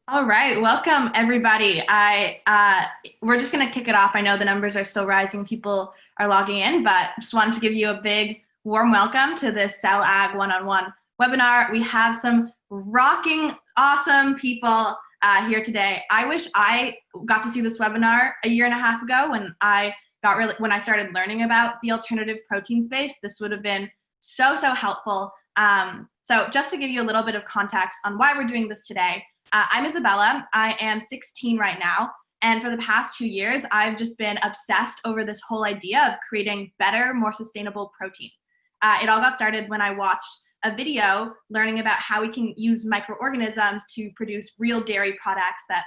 All right, welcome everybody. We're just going to kick it off. I know the numbers are still rising, people are logging in, but just wanted to give you a big warm welcome to this CellAg one-on-one webinar. We have some rocking awesome people here today. I wish I got to see this webinar a year and a half ago when I started learning about the alternative protein space. This would have been so helpful. So just to give you a little bit of context on why we're doing this today. I'm Isabella. I am 16 right now. And for the past 2 years, I've just been obsessed over this whole idea of creating better, more sustainable protein. It all got started when I watched a video learning about how we can use microorganisms to produce real dairy products that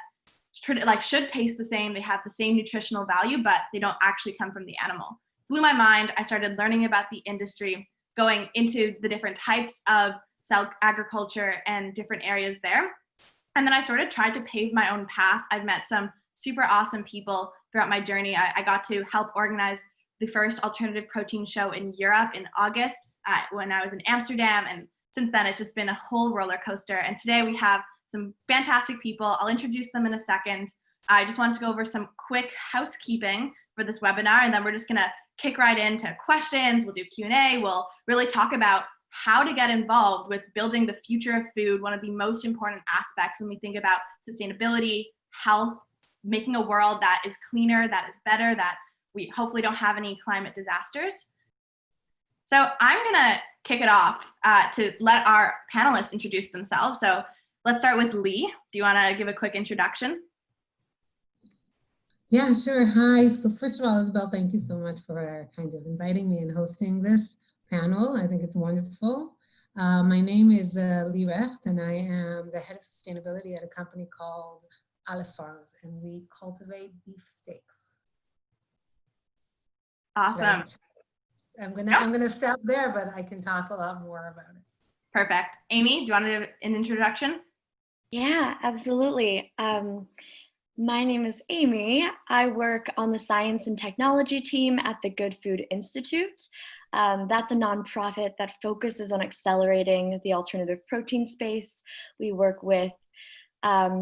should taste the same. They have the same nutritional value, but they don't actually come from the animal. Blew my mind. I started learning about the industry, going into the different types of cell agriculture and different areas there. And then I sort of tried to pave my own path. I've met some super awesome people throughout my journey. I got to help organize the first alternative protein show in Europe in August when I was in Amsterdam. And since then, it's just been a whole roller coaster. And today we have some fantastic people. I'll introduce them in a second. I just wanted to go over some quick housekeeping for this webinar, and then we're just gonna kick right into questions. We'll do Q&A. We'll really talk about how to get involved with building the future of food, one of the most important aspects when we think about sustainability, health, making a world that is cleaner, that is better, that we hopefully don't have any climate disasters. So I'm gonna kick it off to let our panelists introduce themselves. So let's start with Lee. Do you wanna give a quick introduction? Yeah, sure. Hi. So first of all, Isabel, thank you so much for kind of inviting me and hosting this panel. I think it's wonderful. My name is Leah Recht, and I am the head of sustainability at a company called Aleph Farms, and we cultivate beef steaks. Awesome. I'm gonna stop there, but I can talk a lot more about it. Perfect. Amy, do you want to do an introduction? Yeah, absolutely. My name is Amy. I work on the science and technology team at the Good Food Institute. That's a nonprofit that focuses on accelerating the alternative protein space. We work with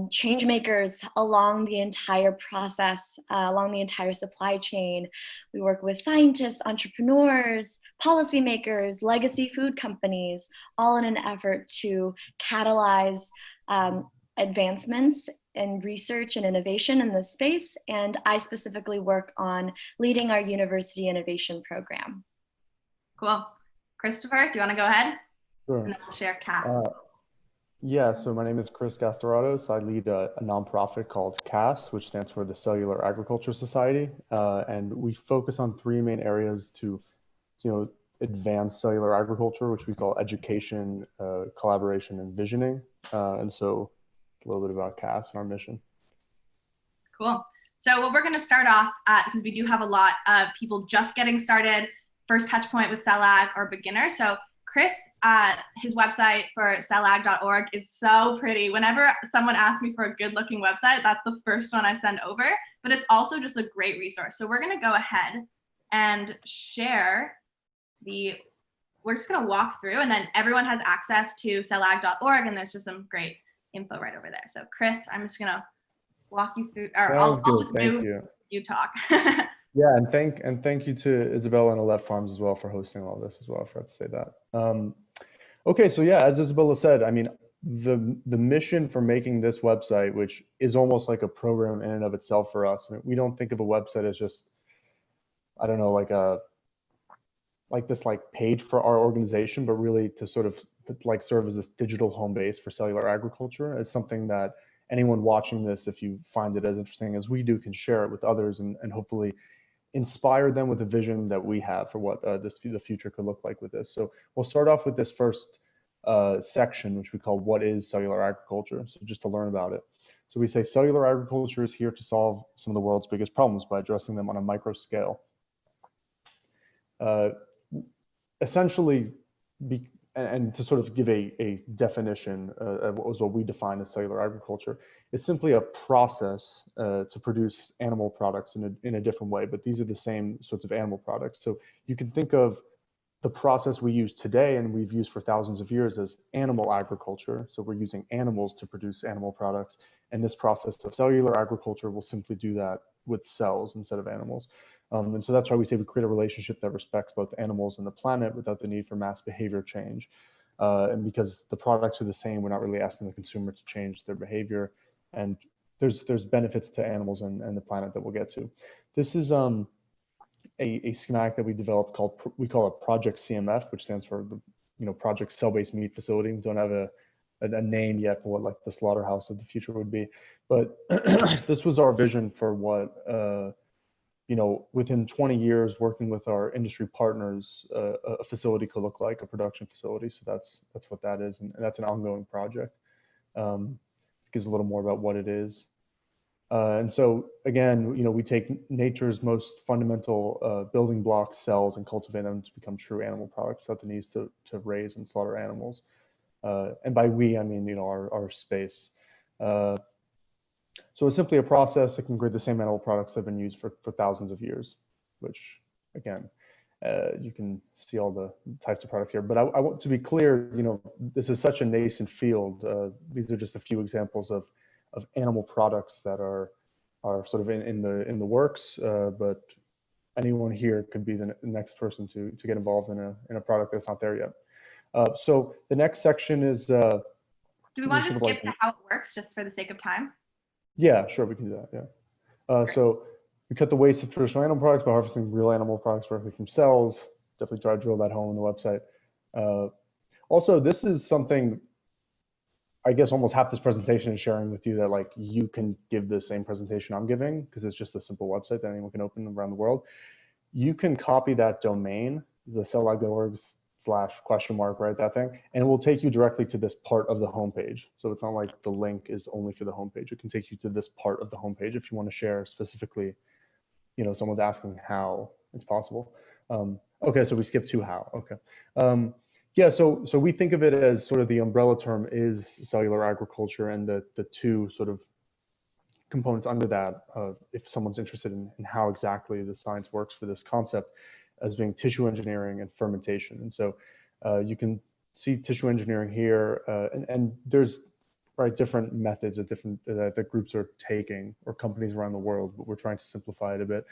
change makers along the entire process, along the entire supply chain. We work with scientists, entrepreneurs, policymakers, legacy food companies, all in an effort to catalyze advancements in research and innovation in this space. And I specifically work on leading our university innovation program. Cool. Kristopher, do you want to go ahead? Sure. And then we'll share CAS as well. Yeah, so my name is Kristopher Gasteratos. I lead a nonprofit called CAS, which stands for the Cellular Agriculture Society. And we focus on three main areas to, advance cellular agriculture, which we call education, collaboration, and visioning. And so a little bit about CAS and our mission. Cool. So what we're going to start off, because we do have a lot of people just getting started, first touch point with CellAg or beginner. So Chris, his website for cellag.org is so pretty. Whenever someone asks me for a good looking website, that's the first one I send over, but it's also just a great resource. So we're going to go ahead and share we're just going to walk through, and then everyone has access to cellag.org, and there's just some great info right over there. So Chris, I'm just going to walk you through, or I'll just do you talk. Yeah, and thank you to Isabella and Aleph Farms as well for hosting all this as well. I forgot to say that. Okay, so yeah, as Isabella said, I mean, the mission for making this website, which is almost like a program in and of itself for us. I mean, we don't think of a website as just, I don't know, like this page for our organization, but really to sort of serve as this digital home base for cellular agriculture. It's something that anyone watching this, if you find it as interesting as we do, can share it with others and hopefully inspire them with a vision that we have for what the future could look like with this. So we'll start off with this first section, which we call What is Cellular Agriculture? So just to learn about it. So we say cellular agriculture is here to solve some of the world's biggest problems by addressing them on a micro scale. Essentially, and to sort of give a definition of what we define as cellular agriculture, it's simply a process to produce animal products in a different way, but these are the same sorts of animal products. So you can think of the process we use today and we've used for thousands of years is animal agriculture. So we're using animals to produce animal products. And this process of cellular agriculture will simply do that with cells instead of animals. And so that's why we say we create a relationship that respects both animals and the planet without the need for mass behavior change. And because the products are the same, we're not really asking the consumer to change their behavior. And there's benefits to animals and the planet that we'll get to. This is a schematic that we developed we call it Project CMF, which stands for the Project Cell-Based Meat Facility. We don't have a name yet for what like the slaughterhouse of the future would be, but this was our vision for what within 20 years working with our industry partners, a facility could look like, a production facility. So that's what that is, and that's an ongoing project. Gives a little more about what it is. And so again, we take nature's most fundamental building blocks, cells, and cultivate them to become true animal products without the need to raise and slaughter animals. And by we, I mean, our space. So it's simply a process that can create the same animal products that have been used for thousands of years, which again, you can see all the types of products here. But I want to be clear, this is such a nascent field. These are just a few examples of animal products that are sort of in the works, but anyone here could be the next person to get involved in a product that's not there yet. So the next section is. Do we want to just skip to how it works, just for the sake of time? Yeah, sure, we can do that. Yeah. So we cut the waste of traditional animal products by harvesting real animal products directly from cells. Definitely try to drill that home on the website. Also, this is something. I guess almost half this presentation is sharing with you that like you can give the same presentation I'm giving because it's just a simple website that anyone can open around the world. You can copy that domain, the cellag.org / right, that thing, and it will take you directly to this part of the homepage. So it's not like the link is only for the homepage. It can take you to this part of the homepage if you want to share specifically, someone's asking how it's possible. Okay, so we skipped to how, okay. Yeah, so we think of it as sort of the umbrella term is cellular agriculture, and the two sort of components under that, if someone's interested in how exactly the science works for this concept, as being tissue engineering and fermentation. And so you can see tissue engineering here, and there's different methods that groups are taking, or companies around the world, but we're trying to simplify it a bit.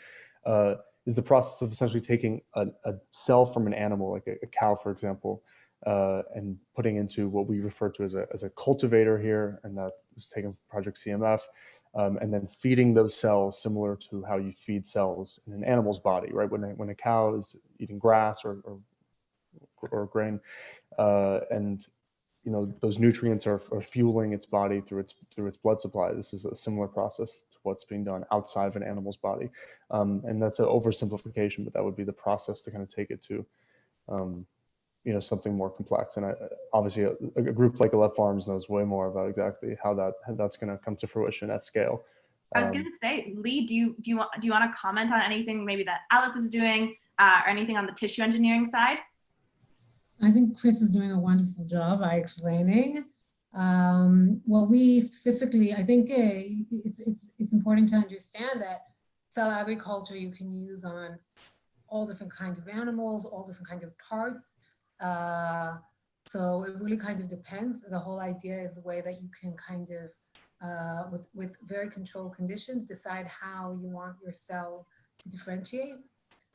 Is the process of essentially taking a cell from an animal, like a cow, for example, and putting into what we refer to as a cultivator here, and that was taken from Project CMF, and then feeding those cells similar to how you feed cells in an animal's body, right? When a cow is eating grass or grain, and those nutrients are fueling its body through its blood supply. This is a similar process to what's being done outside of an animal's body, and that's an oversimplification, but that would be the process to kind of take it to, something more complex. And obviously, a group like Aleph Farms knows way more about exactly how that's going to come to fruition at scale. I was going to say, Lee, do you want to comment on anything maybe that Aleph is doing, or anything on the tissue engineering side? I think Chris is doing a wonderful job by explaining. What we specifically, I think it's important to understand that cell agriculture you can use on all different kinds of animals, all different kinds of parts. So it really kind of depends. The whole idea is the way that you can kind of, with very controlled conditions, decide how you want your cell to differentiate.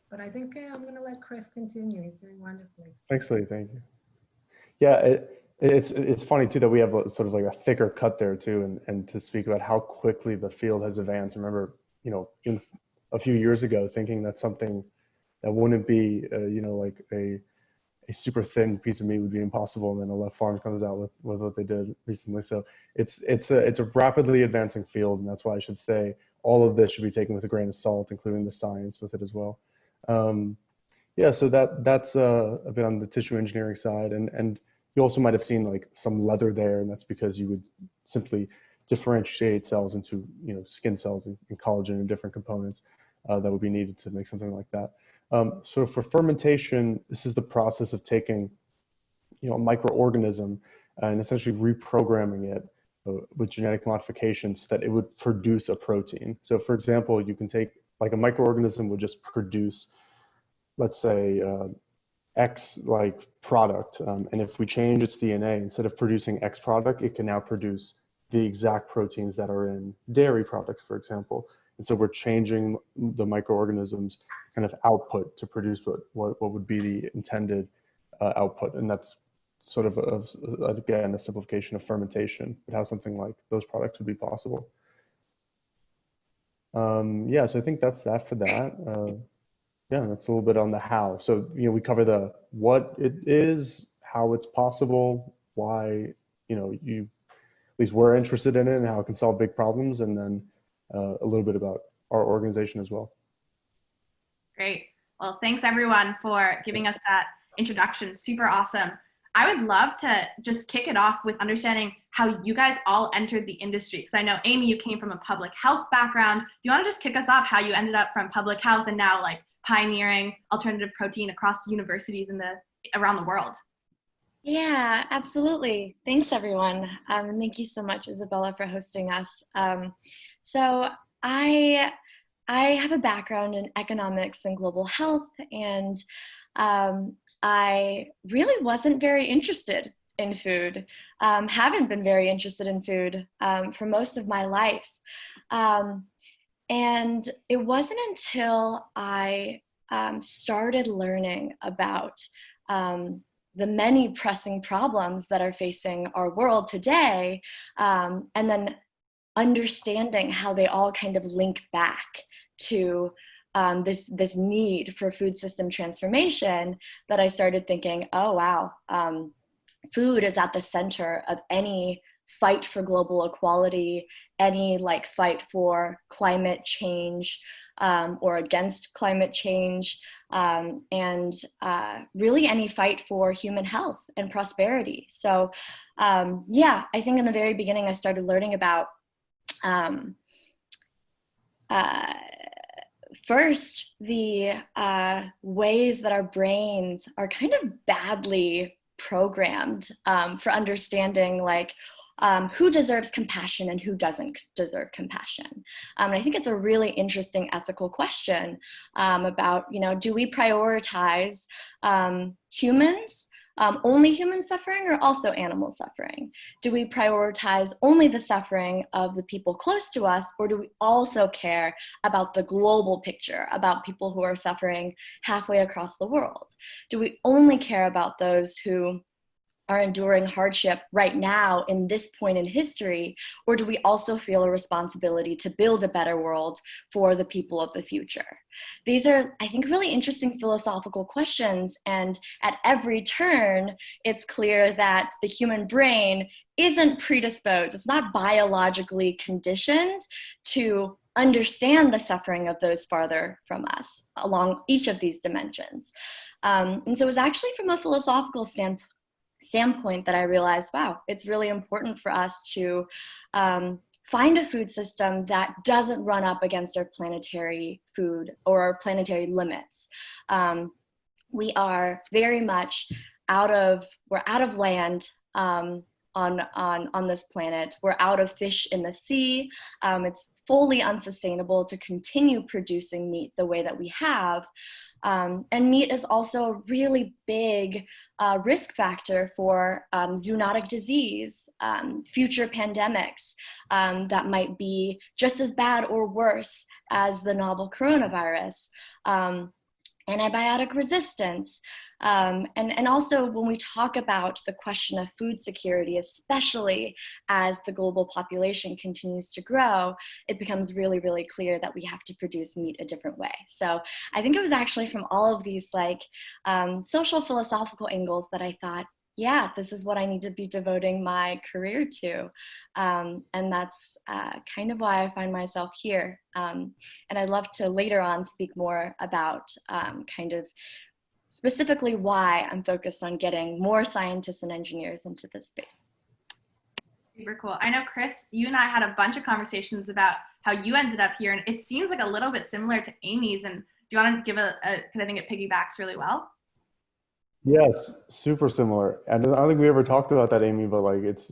But I think I'm going to let Chris continue. He's doing wonderfully. Thanks, Lee. Thank you. Yeah, it's funny too that we have sort of like a thicker cut there too, and to speak about how quickly the field has advanced. I remember, in a few years ago, thinking that something that wouldn't be, like a super thin piece of meat would be impossible, and then Aleph Farms comes out with what they did recently. So it's a rapidly advancing field, and that's why I should say all of this should be taken with a grain of salt, including the science with it as well. Yeah, so that's a bit on the tissue engineering side, and you also might have seen like some leather there, and that's because you would simply differentiate cells into skin cells and collagen and different components that would be needed to make something like that. So for fermentation, this is the process of taking a microorganism and essentially reprogramming it with genetic modifications so that it would produce a protein. So for example, you can take like a microorganism would just produce, let's say, X like product, and if we change its DNA, instead of producing X product, it can now produce the exact proteins that are in dairy products, for example. And so we're changing the microorganisms kind of output to produce what would be the intended output. And that's sort of, again, a simplification of fermentation, but how something like those products would be possible. Yeah, so I think that's that for that. Yeah, that's a little bit on the how. So, we cover the what it is, how it's possible, why, you at least we're interested in it and how it can solve big problems, and then a little bit about our organization as well. Great. Well, thanks everyone for giving us that introduction. Super awesome. I would love to just kick it off with understanding how you guys all entered the industry. Because I know, Amy, you came from a public health background. Do you want to just kick us off how you ended up from public health and now like pioneering alternative protein across universities around the world? Yeah, absolutely. Thanks, everyone. And thank you so much, Isabella, for hosting us. So I have a background in economics and global health, and I really wasn't very interested in food, haven't been very interested in food for most of my life. And it wasn't until I started learning about the many pressing problems that are facing our world today, and then understanding how they all kind of link back to this need for food system transformation, that I started thinking, oh wow, food is at the center of any fight for global equality, any like fight for climate change, or against climate change, and really any fight for human health and prosperity. So yeah, I think in the very beginning I started learning about first the ways that our brains are kind of badly programmed for understanding like who deserves compassion and who doesn't deserve compassion. And I think it's a really interesting ethical question about, do we prioritize humans, only human suffering, or also animal suffering? Do we prioritize only the suffering of the people close to us, or do we also care about the global picture, about people who are suffering halfway across the world? Do we only care about those who are enduring hardship right now in this point in history, or do we also feel a responsibility to build a better world for the people of the future? These are, I think, really interesting philosophical questions, and at every turn, it's clear that the human brain isn't predisposed, it's not biologically conditioned to understand the suffering of those farther from us along each of these dimensions. And so it was actually from a philosophical standpoint that I realized, wow, it's really important for us to find a food system that doesn't run up against our planetary food or our planetary limits. We are very much we're out of land on this planet. We're out of fish in the sea. It's fully unsustainable to continue producing meat the way that we have. And meat is also a really big risk factor for zoonotic disease, future pandemics that might be just as bad or worse as the novel coronavirus, antibiotic resistance. And also when we talk about the question of food security, especially as the global population continues to grow, it becomes really, really clear that we have to produce meat a different way. So I think it was actually from all of these like social philosophical angles that I thought, yeah, this is what I need to be devoting my career to. And that's kind of why I find myself here. And I'd love to later on speak more about kind of specifically why I'm focused on getting more scientists and engineers into this space. Super cool. I know, Chris, you and I had a bunch of conversations about how you ended up here, and it seems like a little bit similar to Amy's. And do you want to give because I think it piggybacks really well? Yes, super similar. And I don't think we ever talked about that, Amy, but like it's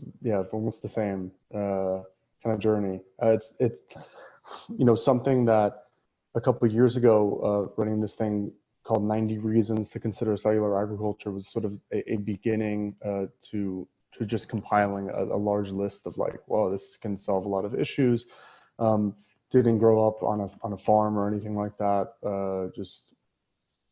almost the same kind of journey. It's something that a couple of years ago, running this thing called 90 Reasons to Consider Cellular Agriculture, was sort of a beginning to just compiling a large list of like, well, this can solve a lot of issues. Didn't grow up on a farm or anything like that. Just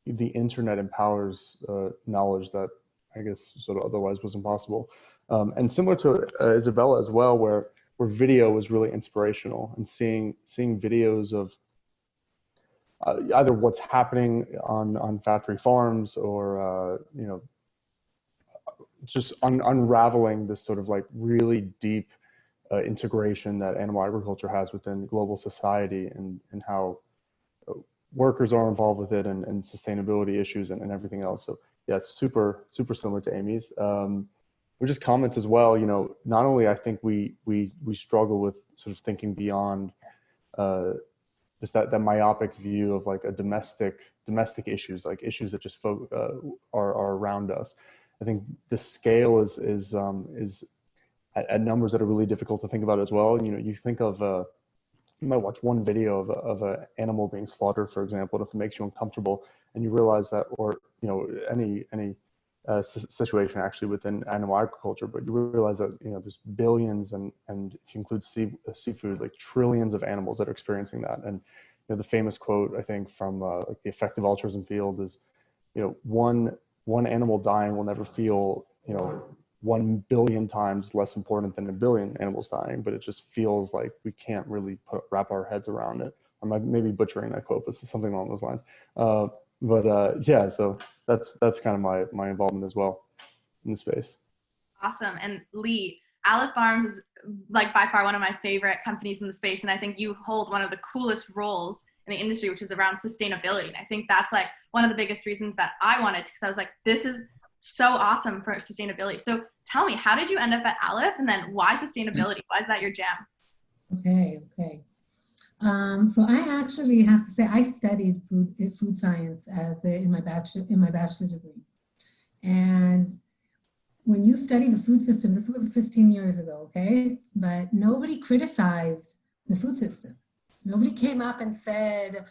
the internet empowers knowledge that I guess sort of otherwise was impossible. And similar to Isabella as well, where video was really inspirational, and seeing videos of either what's happening on factory farms, or you know, just unraveling this sort of like really deep integration that animal agriculture has within global society, and how workers are involved with it, and sustainability issues, and everything else. So yeah, it's super similar to Amy's. We just comment as well, you know, not only I think we struggle with sort of thinking beyond just that myopic view of like a domestic issues, like issues that just are around us. I think the scale is at numbers that are really difficult to think about as well. You know, you think of you might watch one video of an animal being slaughtered, for example, and if it makes you uncomfortable, and you realize that, or you know, any situation actually within animal agriculture, but you realize that, you know, there's billions, and if you include seafood, like trillions of animals that are experiencing that. And you know, the famous quote, I think, from like the effective altruism field is, you know, one animal dying will never feel, you know, 1 billion times less important than a billion animals dying, but it just feels like we can't really wrap our heads around it. I might maybe butchering that quote, but something along those lines. Yeah, so that's kind of my involvement as well in the space. Awesome. And Lee, Aleph Farms is like by far one of my favorite companies in the space, and I think you hold one of the coolest roles in the industry, which is around sustainability. And I think that's like one of the biggest reasons that I wanted to, because I was like, this is so awesome for sustainability. So tell me, how did you end up at Aleph, and then why sustainability? Why is that your jam? Okay. So I actually have to say I studied food science in my bachelor's degree. And when you study the food system, this was 15 years ago, okay? But nobody criticized the food system. Nobody came up and said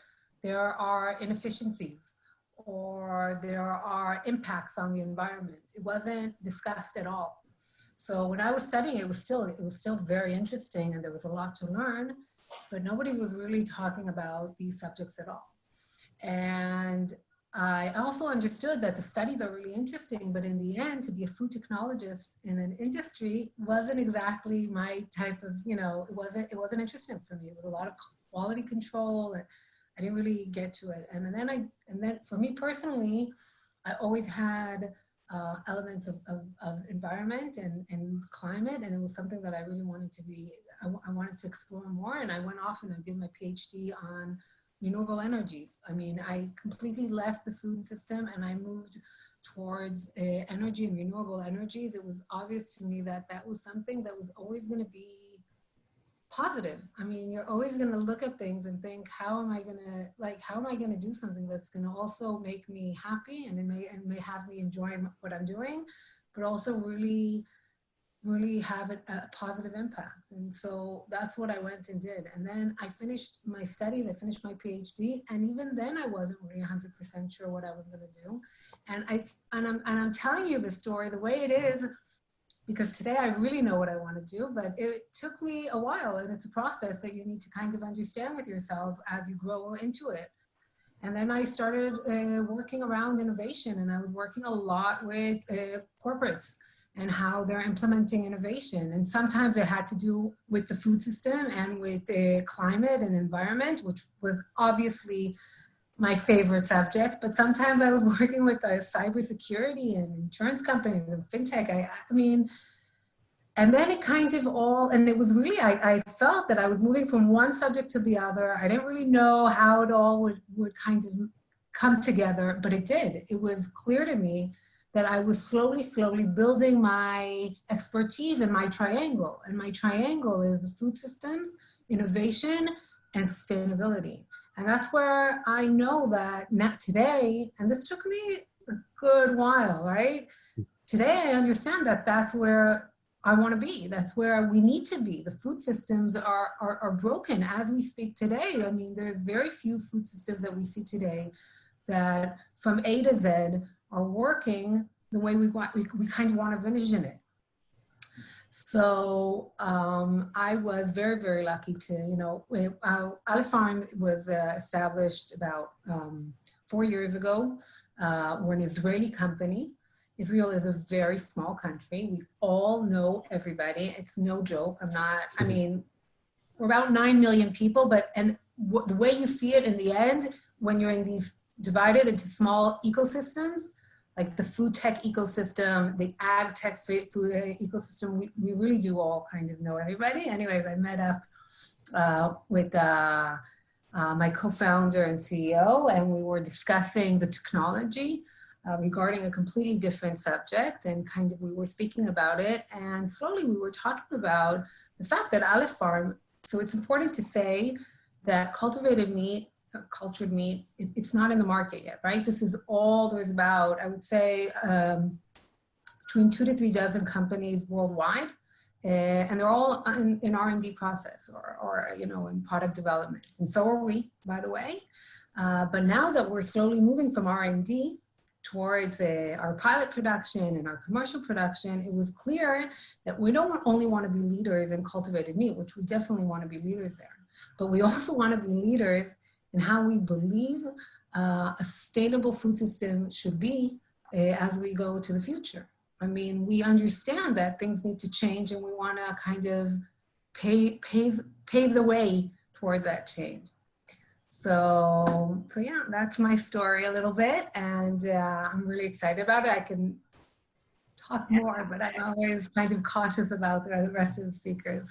there are inefficiencies or there are impacts on the environment. It wasn't discussed at all. So when I was studying, it was still very interesting, and there was a lot to learn, but nobody was really talking about these subjects at all. And I also understood that the studies are really interesting, but in the end, to be a food technologist in an industry wasn't exactly my type of, you know, it wasn't interesting for me. It was a lot of quality control, and I didn't really get to it. And then for me personally, I always had elements of environment and climate, and it was something that I really wanted to I wanted to explore more. And I went off and I did my PhD on renewable energies. I mean, I completely left the food system and I moved towards energy and renewable energies. It was obvious to me that that was something that was always going to be positive. I mean, you're always going to look at things and think, how am I going to do something that's going to also make me happy, and it may have me enjoy what I'm doing, but also really have a positive impact. And so that's what I went and did. And then I finished my studies, I finished my PhD, and even then I wasn't really 100% sure what I was going to do. And I'm telling you the story the way it is because today I really know what I want to do, but it took me a while, and it's a process that you need to kind of understand with yourselves as you grow into it. And then I started working around innovation, and I was working a lot with corporates and how they're implementing innovation. And sometimes it had to do with the food system and with the climate and environment, which was obviously my favorite subject. But sometimes I was working with cybersecurity and insurance companies and fintech. I mean, and then it kind of all, and it was really, I felt that I was moving from one subject to the other. I didn't really know how it all would kind of come together, but it did. It was clear to me that I was slowly building my expertise in my triangle. And my triangle is the food systems, innovation, and sustainability. And that's where I know that not today, and this took me a good while, right? Today I understand that that's where I want to be. That's where we need to be. The food systems are broken as we speak today. I mean, there's very few food systems that we see today that from A to Z are working the way we kind of want to envision it. So I was very, very lucky to, Aleph Farm was established about 4 years ago. We're an Israeli company. Israel is a very small country. We all know everybody. It's no joke. We're about 9 million people, the way you see it in the end, when you're in these divided into small ecosystems, like the food tech ecosystem, the ag tech food ecosystem, we really do all kind of know everybody. Anyways, I met up with my co-founder and CEO, and we were discussing the technology regarding a completely different subject, and kind of we were speaking about it, and slowly we were talking about the fact that Aleph Farm, so it's important to say that cultured meat, it's not in the market yet, right? This is all there's about, I would say, between 2 to 3 dozen companies worldwide, and they're all in R&D process or in product development. And so are we, by the way. But now that we're slowly moving from R&D towards our pilot production and our commercial production, it was clear that we don't only want to be leaders in cultivated meat, which we definitely want to be leaders there, but we also want to be leaders in how we believe a sustainable food system should be as we go to the future. I mean, we understand that things need to change, and we want to kind of pave the way towards that change. So yeah, that's my story a little bit, and I'm really excited about it. I can talk more, but I'm always kind of cautious about the rest of the speakers.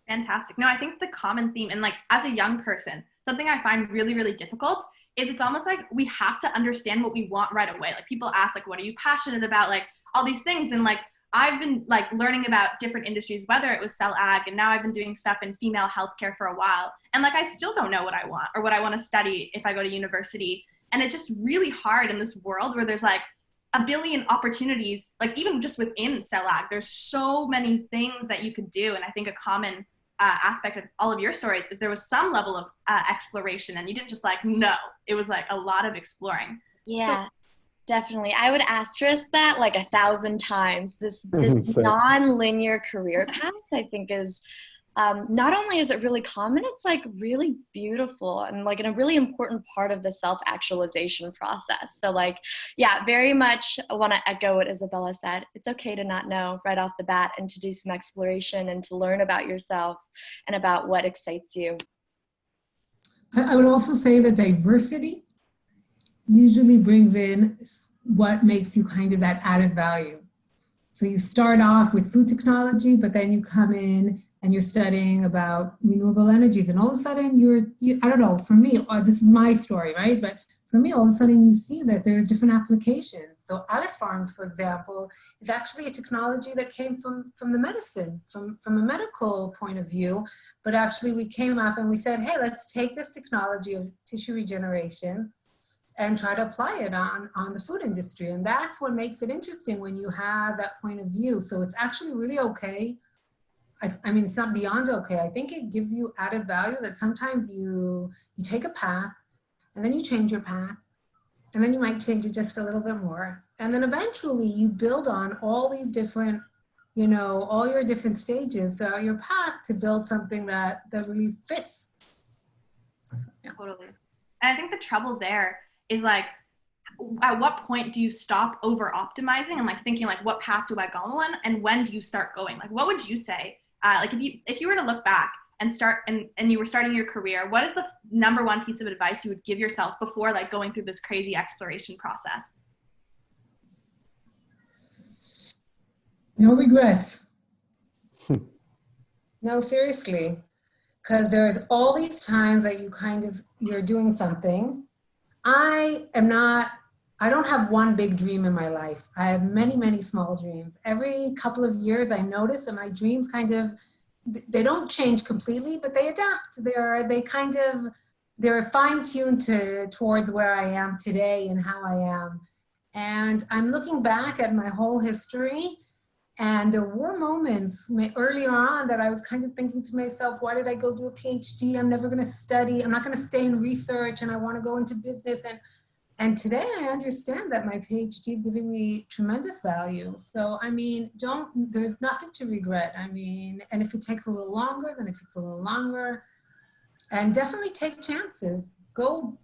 Fantastic. No, I think the common theme, and like as a young person, something I find really, really difficult is it's almost like we have to understand what we want right away. Like people ask, like, what are you passionate about? Like all these things. And like, I've been like learning about different industries, whether it was CellAg, and now I've been doing stuff in female healthcare for a while. And like, I still don't know what I want or what I want to study if I go to university. And it's just really hard in this world where there's like a billion opportunities, like even just within CellAg, there's so many things that you could do. And I think a common aspect of all of your stories is there was some level of exploration, and you didn't just like, no, it was like a lot of exploring. Yeah. Definitely. I would asterisk that like 1,000 times. This non-linear career path, I think, is not only is it really common, it's like really beautiful and like a really important part of the self-actualization process. So like, yeah, very much I want to echo what Isabella said. It's okay to not know right off the bat, and to do some exploration and to learn about yourself and about what excites you. I would also say that diversity usually brings in what makes you kind of that added value. So you start off with food technology, but then you come in and you're studying about renewable energies, and all of a sudden I don't know, for me, this is my story, right? But for me, all of a sudden you see that there's different applications. So Aleph Farms, for example, is actually a technology that came from the medicine, from a medical point of view, but actually we came up and we said, hey, let's take this technology of tissue regeneration and try to apply it on the food industry. And that's what makes it interesting when you have that point of view. So it's actually really okay. I mean, it's not beyond okay. I think it gives you added value that sometimes you take a path and then you change your path, and then you might change it just a little bit more. And then eventually you build on all these different, all your different stages throughout your path to build something that really fits. So, yeah. Totally. And I think the trouble there is like, at what point do you stop over optimizing and like thinking like, what path do I go on, and when do you start going? Like, what would you say? Like if you were to look back and start and you were starting your career, what is the number one piece of advice you would give yourself before like going through this crazy exploration process? No regrets. No, seriously, because there's all these times that you're doing something. I don't have one big dream in my life. I have many, many small dreams. Every couple of years I notice that my dreams they don't change completely, but they adapt. They're fine-tuned towards where I am today and how I am. And I'm looking back at my whole history, and there were moments earlier on that I was kind of thinking to myself, why did I go do a PhD? I'm never going to study. I'm not going to stay in research, and I want to go into business. And And today I understand that my PhD is giving me tremendous value. So, I mean, there's nothing to regret. I mean, and if it takes a little longer, then it takes a little longer. And definitely take chances. Go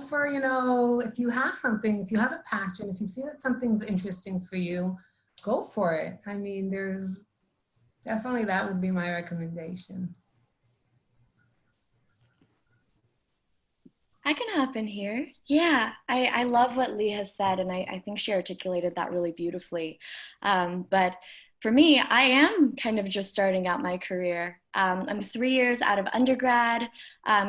for, you know, if you have something, if you have a passion, if you see that something's interesting for you, go for it. I mean, there's definitely, that would be my recommendation. I can hop in here. Yeah, I love what Leah has said, and I think she articulated that really beautifully. But for me, I am kind of just starting out my career. I'm 3 years out of undergrad,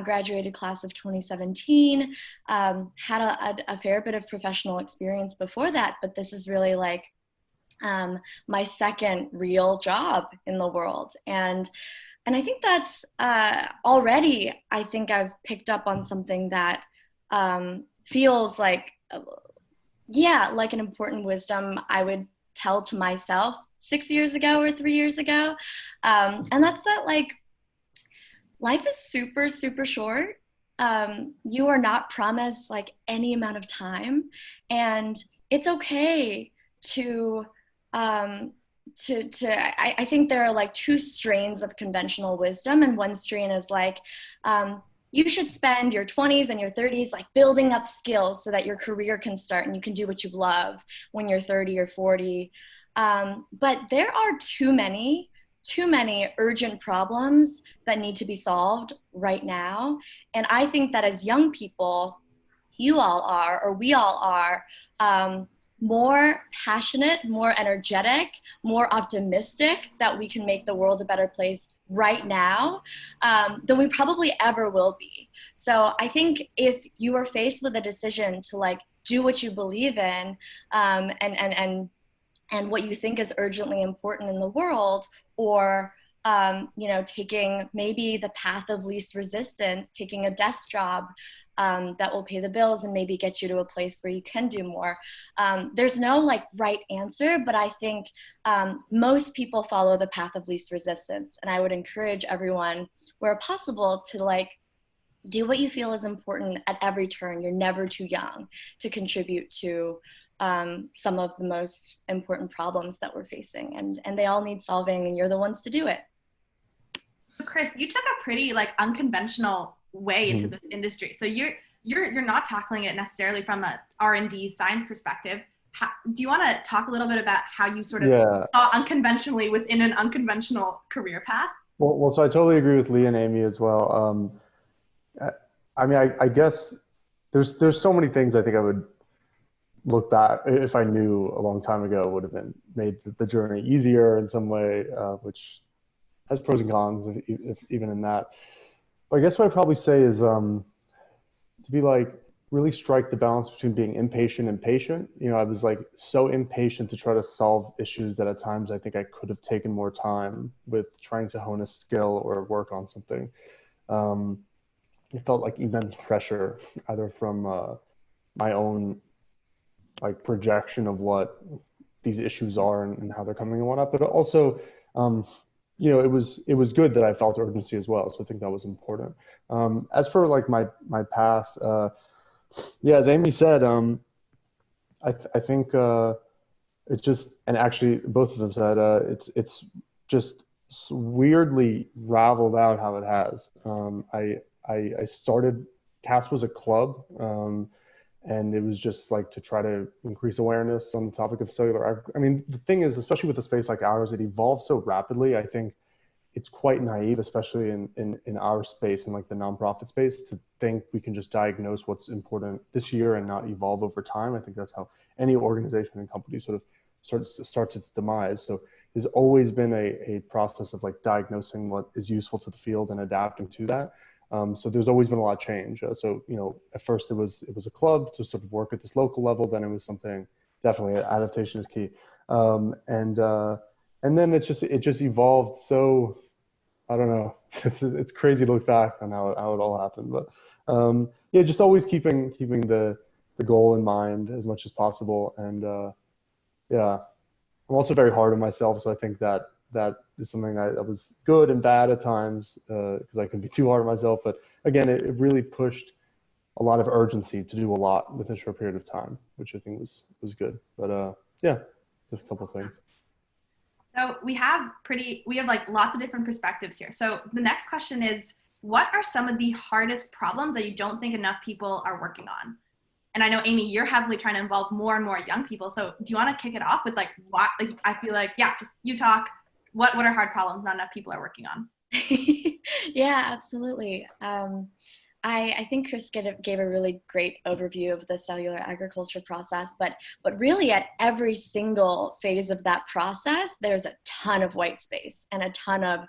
graduated class of 2017, had a fair bit of professional experience before that, but this is really like my second real job in the world. And I think that's already, I think I've picked up on something that feels like, yeah, like an important wisdom I would tell to myself 6 years ago or 3 years ago. And that's that, like, life is super, super short. You are not promised like any amount of time. And it's okay to I think there are like two strains of conventional wisdom, and one strain is like you should spend your 20s and your 30s like building up skills so that your career can start and you can do what you love when you're 30 or 40. But there are too many urgent problems that need to be solved right now, and I think that as young people, you all are, or we all are, more passionate, more energetic, more optimistic that we can make the world a better place right now than we probably ever will be. So I think if you are faced with a decision to like do what you believe in and what you think is urgently important in the world, or you know, taking maybe the path of least resistance, taking a desk job that will pay the bills and maybe get you to a place where you can do more. There's no like right answer, but I think most people follow the path of least resistance. And I would encourage everyone, where possible, to like do what you feel is important at every turn. You're never too young to contribute to some of the most important problems that we're facing, and they all need solving, and you're the ones to do it. So Chris, you took a pretty like unconventional way into this industry. So you're not tackling it necessarily from a R&D science perspective. Do you want to talk a little bit about how you sort of thought unconventionally within an unconventional career path? Well, so I totally agree with Leah and Amy as well. I mean, I guess there's so many things I think I would look back, if I knew a long time ago, would have been made the journey easier in some way, which has pros and cons, if even in that. But I guess what I'd probably say is to be like, really strike the balance between being impatient and patient. You know, I was like so impatient to try to solve issues that at times I think I could have taken more time with trying to hone a skill or work on something. It felt like immense pressure, either from my own like projection of what these issues are and how they're coming and whatnot, but also, you know, it was good that I felt urgency as well. So I think that was important. As for like my path, yeah, as Amy said, I think it just, and actually both of them said, it's just weirdly raveled out how it has. I started, CAS was a club, and it was just like to try to increase awareness on the topic of cellular. I mean, the thing is, especially with a space like ours, it evolves so rapidly. I think it's quite naive, especially in our space, in like the nonprofit space, to think we can just diagnose what's important this year and not evolve over time. I think that's how any organization and company sort of starts its demise. So there's always been a process of like diagnosing what is useful to the field and adapting to that. So there's always been a lot of change. So, you know, at first it was a club to sort of work at this local level. Then it was something, definitely adaptation is key. And then it just evolved. So I don't know, it's crazy to look back on how it all happened, but yeah, just always keeping the goal in mind as much as possible. And yeah, I'm also very hard on myself. So I think that is something that was good and bad at times, because I can be too hard on myself. But again, it really pushed a lot of urgency to do a lot within a short period of time, which I think was good. But yeah, just a couple of things. So we have like lots of different perspectives here. So the next question is, what are some of the hardest problems that you don't think enough people are working on? And I know, Amy, you're heavily trying to involve more and more young people. So do you want to kick it off with like what, like, I feel like, yeah, just you talk, what are hard problems not enough people are working on? Yeah, absolutely. I think Chris gave a really great overview of the cellular agriculture process, but really at every single phase of that process, there's a ton of white space and a ton of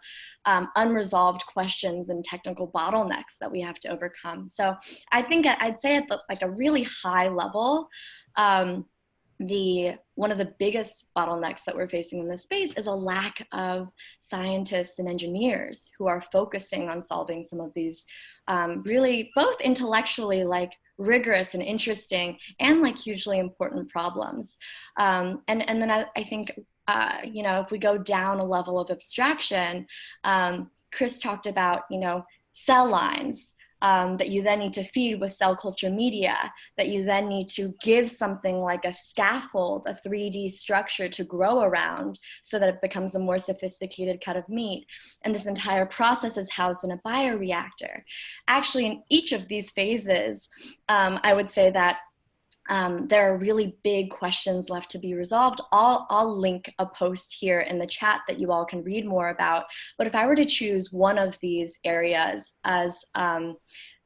unresolved questions and technical bottlenecks that we have to overcome. So I think I'd say at like a really high level, one of the biggest bottlenecks that we're facing in this space is a lack of scientists and engineers who are focusing on solving some of these really both intellectually like rigorous and interesting and like hugely important problems. And then I think, if we go down a level of abstraction, Chris talked about, cell lines. That you then need to feed with cell culture media, that you then need to give something like a scaffold, a 3D structure to grow around so that it becomes a more sophisticated cut of meat. And this entire process is housed in a bioreactor. Actually, in each of these phases, I would say that there are really big questions left to be resolved. I'll link a post here in the chat that you all can read more about. But if I were to choose one of these areas as an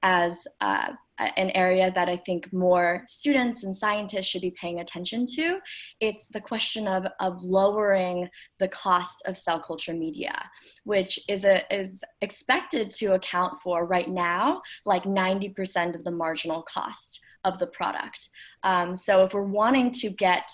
area that I think more students and scientists should be paying attention to, it's the question of lowering the cost of cell culture media, which is expected to account for right now like 90% of the marginal cost of the product. So if we're wanting to get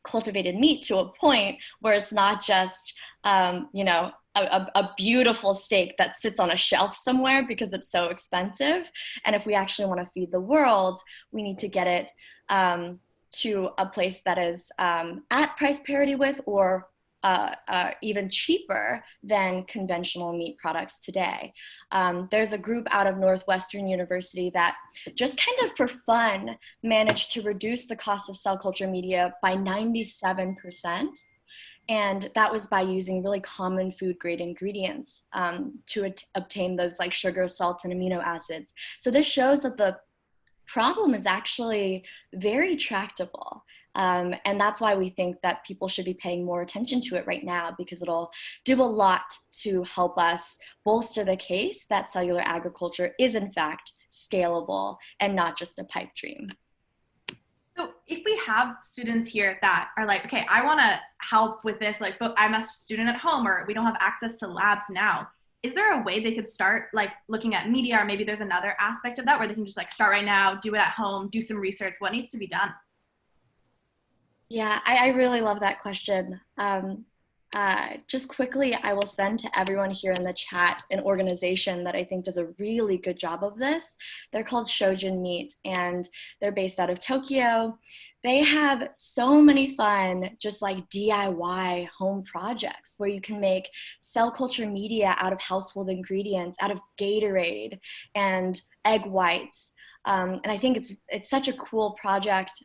cultivated meat to a point where it's not just, a beautiful steak that sits on a shelf somewhere because it's so expensive, and if we actually want to feed the world, we need to get it to a place that is at price parity with or even cheaper than conventional meat products today. There's a group out of Northwestern University that just kind of for fun managed to reduce the cost of cell culture media by 97%. And that was by using really common food grade ingredients to obtain those like sugar, salts, and amino acids. So this shows that the problem is actually very tractable. And that's why we think that people should be paying more attention to it right now, because it'll do a lot to help us bolster the case that cellular agriculture is in fact scalable and not just a pipe dream. So if we have students here that are like, okay, I want to help with this, like, but I'm a student at home or we don't have access to labs now, is there a way they could start like looking at media, or maybe there's another aspect of that where they can just like start right now, do it at home, do some research? What needs to be done? Yeah, I really love that question. Just quickly, I will send to everyone here in the chat an organization that I think does a really good job of this. They're called Shojin Meat, and they're based out of Tokyo. They have so many fun, just like DIY home projects where you can make cell culture media out of household ingredients, out of Gatorade and egg whites. And I think it's such a cool project.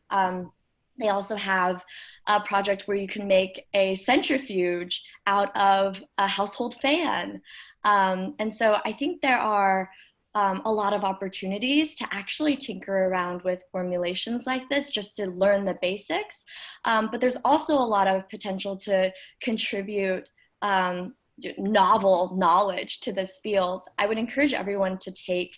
They also have a project where you can make a centrifuge out of a household fan. And so I think there are a lot of opportunities to actually tinker around with formulations like this just to learn the basics. But there's also a lot of potential to contribute novel knowledge to this field. I would encourage everyone to take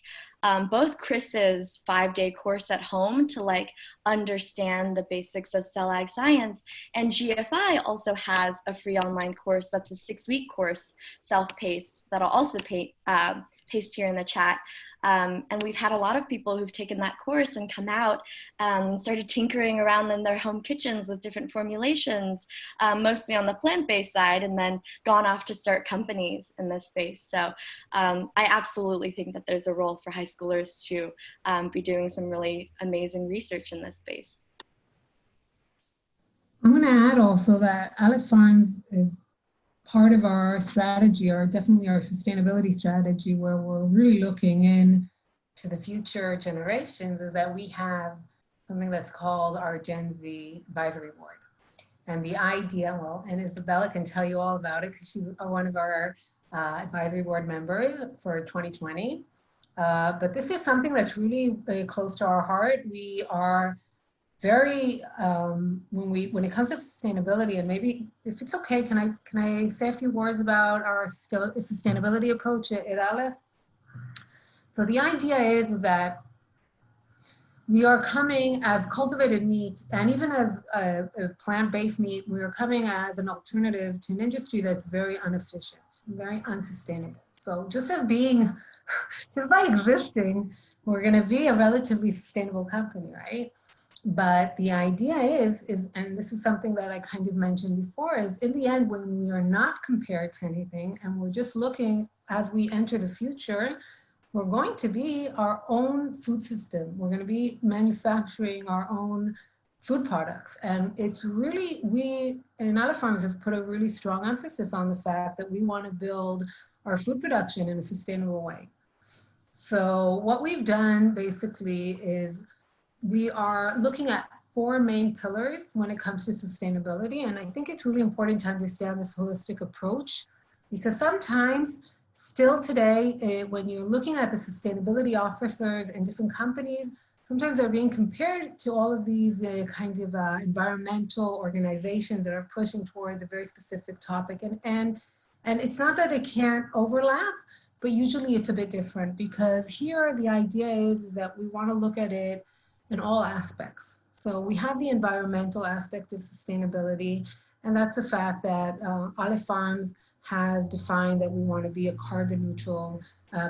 both Chris's 5-day course at home to like understand the basics of CellAg science, and GFI also has a free online course that's a 6-week course, self-paced, that I'll also paste here in the chat. And we've had a lot of people who've taken that course and come out and started tinkering around in their home kitchens with different formulations, mostly on the plant-based side, and then gone off to start companies in this space. So I absolutely think that there's a role for high schoolers to be doing some really amazing research in this space. I'm going to add also that Aleph Farms is part of our strategy, or definitely our sustainability strategy, where we're really looking in to the future generations is that we have something that's called our Gen Z Advisory Board. And the idea, well, and Isabella can tell you all about it because she's one of our advisory board members for 2020. But this is something that's really close to our heart. We are very, when it comes to sustainability, and maybe if it's okay, can I say a few words about our sustainability approach at Aleph? So the idea is that we are coming as cultivated meat, and even as plant-based meat, we are coming as an alternative to an industry that's very inefficient, very unsustainable. So just as being, just by existing, we're gonna be a relatively sustainable company, right? But the idea is, and this is something that I kind of mentioned before, is in the end, when we are not compared to anything, and we're just looking as we enter the future, we're going to be our own food system. We're going to be manufacturing our own food products. And it's really, we in Aleph Farms have put a really strong emphasis on the fact that we want to build our food production in a sustainable way. So what we've done basically is we are looking at 4 main pillars when it comes to sustainability. And I think it's really important to understand this holistic approach, because sometimes still today, when you're looking at the sustainability officers in different companies, sometimes they're being compared to all of these kinds of environmental organizations that are pushing towards a very specific topic. And it's not that it can't overlap, but usually it's a bit different, because here the idea is that we want to look at it in all aspects. So we have the environmental aspect of sustainability, and that's the fact that Aleph Farms has defined that we want to be a carbon neutral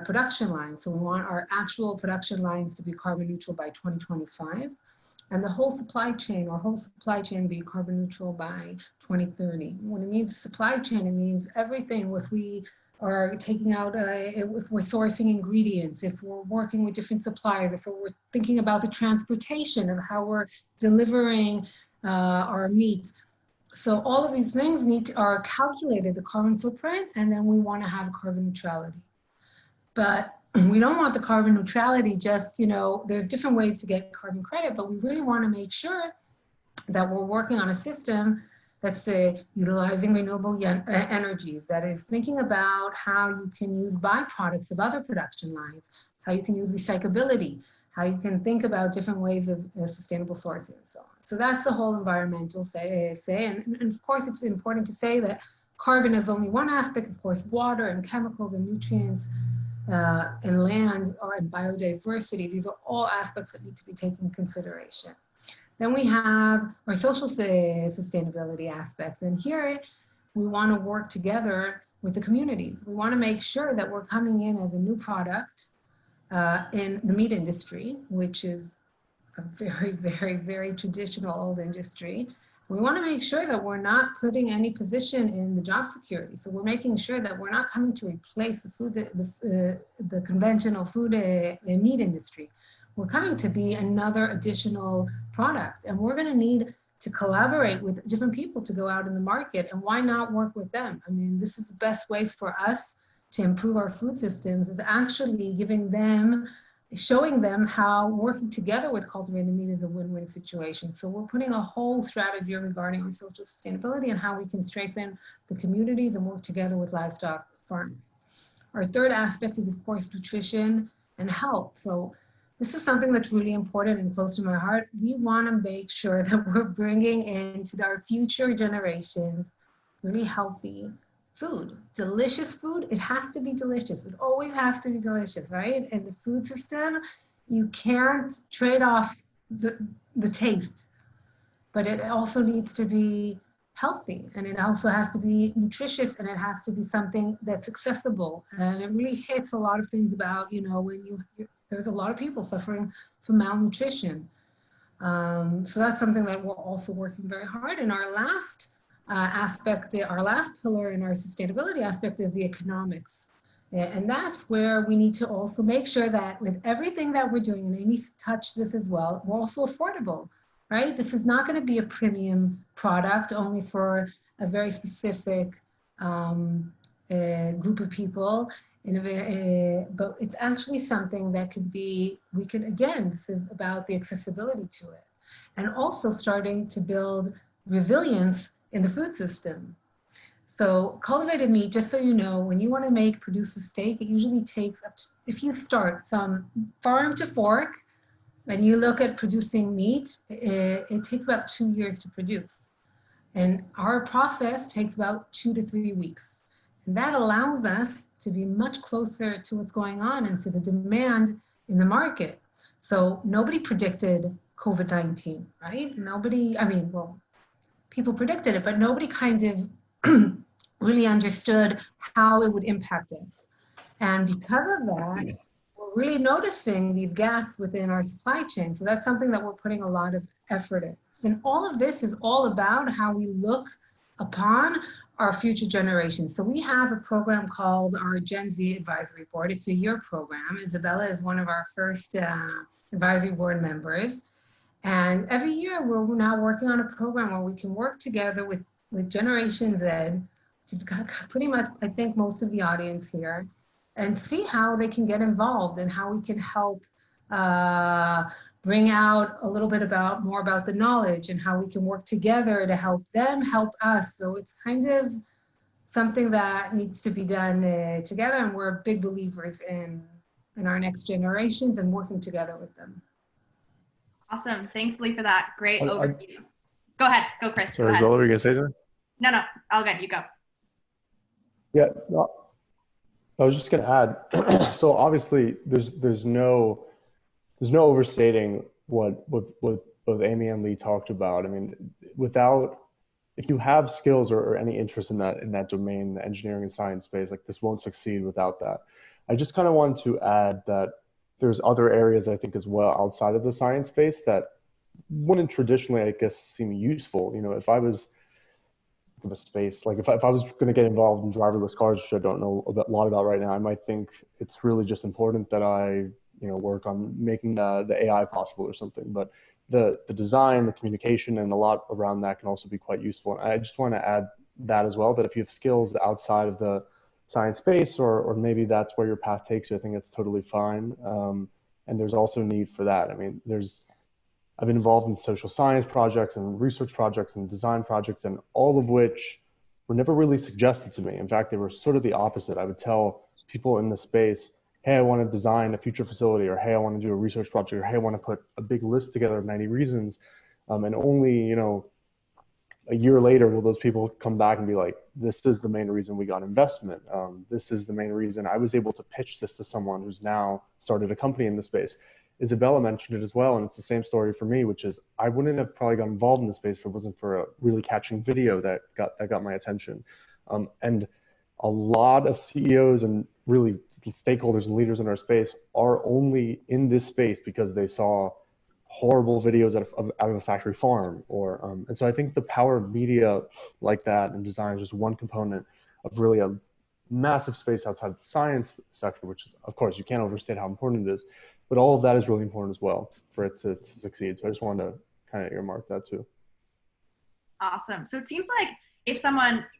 production line. So we want our actual production lines to be carbon neutral by 2025, and the whole supply chain, our whole supply chain be carbon neutral by 2030. When it means supply chain, it means everything. If we are taking out, if we're sourcing ingredients, if we're working with different suppliers, if we're thinking about the transportation of how we're delivering our meats. So all of these things are calculated, the carbon footprint, and then we want to have carbon neutrality. But we don't want the carbon neutrality just, there's different ways to get carbon credit, but we really want to make sure that we're working on a system that's utilizing renewable energies, that is thinking about how you can use byproducts of other production lines, how you can use recyclability, how you can think about different ways of sustainable sourcing and so on. So that's the whole environmental say. And of course, it's important to say that carbon is only one aspect. Of course, water and chemicals and nutrients and land and biodiversity, these are all aspects that need to be taken into consideration. Then we have our social sustainability aspect. And here we want to work together with the communities. We want to make sure that we're coming in as a new product in the meat industry, which is a very, very, very traditional old industry. We want to make sure that we're not putting any position in the job security. So we're making sure that we're not coming to replace the food, the conventional food and meat industry. We're coming to be another additional product, and we're going to need to collaborate with different people to go out in the market. And why not work with them? I mean, this is the best way for us to improve our food systems, is actually showing them how working together with cultivated meat is a win-win situation. So we're putting a whole strategy regarding social sustainability and how we can strengthen the communities and work together with livestock farming. Our third aspect is, of course, nutrition and health. So this is something that's really important and close to my heart. We want to make sure that we're bringing into our future generations really healthy food, delicious food. It has to be delicious. It always has to be delicious, right? In the food system, you can't trade off the taste, but it also needs to be healthy, and it also has to be nutritious, and it has to be something that's accessible. And it really hits a lot of things about, when there's a lot of people suffering from malnutrition. So that's something that we're also working very hard. And our last aspect, our last pillar in our sustainability aspect is the economics. And that's where we need to also make sure that with everything that we're doing, and Amy touched this as well, we're also affordable, right? This is not going to be a premium product only for a very specific group of people. But it's actually something that could be, again, this is about the accessibility to it. And also starting to build resilience in the food system. So cultivated meat, just so you know, when you want to produce a steak, it usually takes up to, if you start from farm to fork, and you look at producing meat, it takes about 2 years to produce. And our process takes about 2 to 3 weeks. And that allows us to be much closer to what's going on and to the demand in the market. So nobody predicted COVID-19, right? Nobody, I mean, well, people predicted it, but nobody kind of really understood how it would impact us. And because of that, we're really noticing these gaps within our supply chain. So that's something that we're putting a lot of effort in. And all of this is all about how we look upon our future generations. So we have a program called our Gen Z Advisory Board. It's a year program. Isabella is one of our first advisory board members. And every year we're now working on a program where we can work together with Generation Z, which is pretty much, I think, most of the audience here, and see how they can get involved and how we can help bring out a little bit more about the knowledge and how we can work together to help them help us. So it's kind of something that needs to be done together, and we're big believers in our next generations and working together with them. Awesome. Thanks, Lee, for that great overview. Go ahead. Go, Chris. Sorry, Isabella, were you going to say something? No, all good. You go. Yeah, no, I was just going to add, so obviously there's no overstating what both Amy and Lee talked about. I mean, if you have skills or any interest in that domain, the engineering and science space, like this won't succeed without that. I just kind of wanted to add that there's other areas, I think, as well outside of the science space that wouldn't traditionally, I guess, seem useful. You know, if I was in a space, like if I was going to get involved in driverless cars, which I don't know a lot about right now, I might think it's really just important that I, work on making the AI possible or something. But the design, the communication, and a lot around that can also be quite useful. And I just want to add that as well, that if you have skills outside of the science space, or maybe that's where your path takes you, I think it's totally fine. And there's also a need for that. I mean, I've been involved in social science projects and research projects and design projects, and all of which were never really suggested to me. In fact, they were sort of the opposite. I would tell people in the space, hey, I want to design a future facility, or hey, I want to do a research project, or hey, I want to put a big list together of 90 reasons. And only, a year later will those people come back and be like, this is the main reason we got investment. This is the main reason I was able to pitch this to someone who's now started a company in this space. Isabella mentioned it as well, and it's the same story for me, which is I wouldn't have probably got involved in this space if it wasn't for a really catching video that got my attention. And a lot of CEOs and really stakeholders and leaders in our space are only in this space because they saw horrible videos out of a factory farm, and so I think the power of media like that and design is just one component of really a massive space outside of the science sector, which is, of course, you can't overstate how important it is, but all of that is really important as well for it to succeed. So I just wanted to kind of earmark that too. Awesome. So it seems like if